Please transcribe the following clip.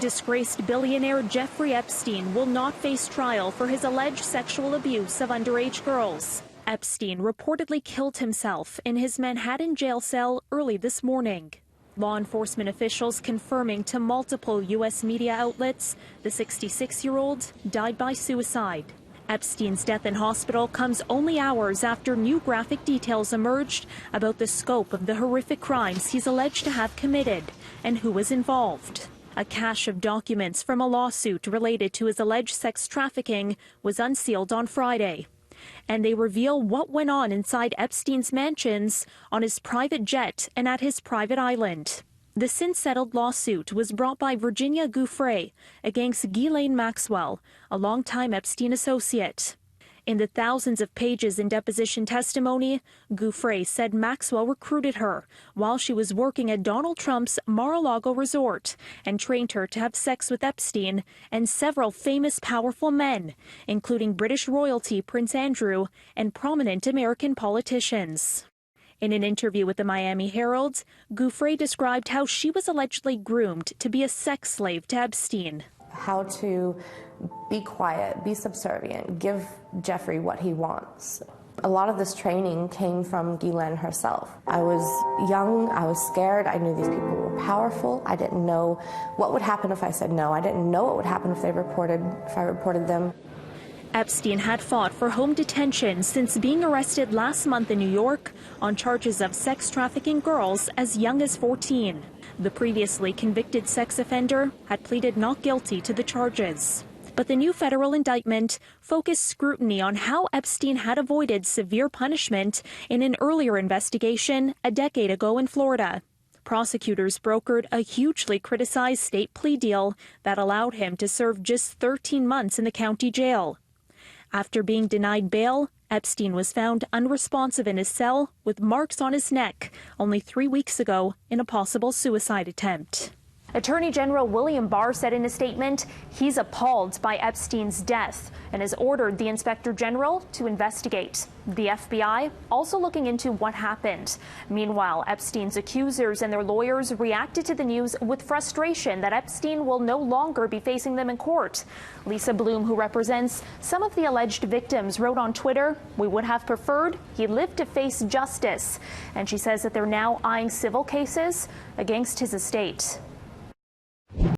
Disgraced billionaire Jeffrey Epstein will not face trial for his alleged sexual abuse of underage girls. Epstein reportedly killed himself in his Manhattan jail cell early this morning. Law enforcement officials confirming to multiple U.S. media outlets the 66-year-old died by suicide. Epstein's death in hospital comes only hours after new graphic details emerged about the scope of the horrific crimes he's alleged to have committed and who was involved. A cache of documents from a lawsuit related to his alleged sex trafficking was unsealed on Friday, and they reveal what went on inside Epstein's mansions, on his private jet, and at his private island. The since-settled lawsuit was brought by Virginia Giuffre against Ghislaine Maxwell, a longtime Epstein associate. In the thousands of pages in deposition testimony, Giuffre said Maxwell recruited her while she was working at Donald Trump's Mar-a-Lago resort and trained her to have sex with Epstein and several famous powerful men, including British royalty Prince Andrew and prominent American politicians. In an interview with the Miami Herald, Giuffre described how she was allegedly groomed to be a sex slave to Epstein. How to be quiet, be subservient, give Jeffrey what he wants. A lot of this training came from Ghislaine herself. I was young, I was scared, I knew these people were powerful. I didn't know what would happen if I said no. I didn't know what would happen if I reported them. Epstein had fought for home detention since being arrested last month in New York on charges of sex trafficking girls as young as 14. The previously convicted sex offender had pleaded not guilty to the charges. But the new federal indictment focused scrutiny on how Epstein had avoided severe punishment in an earlier investigation a decade ago in Florida. Prosecutors brokered a hugely criticized state plea deal that allowed him to serve just 13 months in the county jail. After being denied bail, Epstein was found unresponsive in his cell with marks on his neck only 3 weeks ago in a possible suicide attempt. Attorney General William Barr said in a statement he's appalled by Epstein's death and has ordered the Inspector General to investigate. The FBI also looking into what happened. Meanwhile, Epstein's accusers and their lawyers reacted to the news with frustration that Epstein will no longer be facing them in court. Lisa Bloom, who represents some of the alleged victims, wrote on Twitter, "We would have preferred he lived to face justice." And she says that they're now eyeing civil cases against his estate.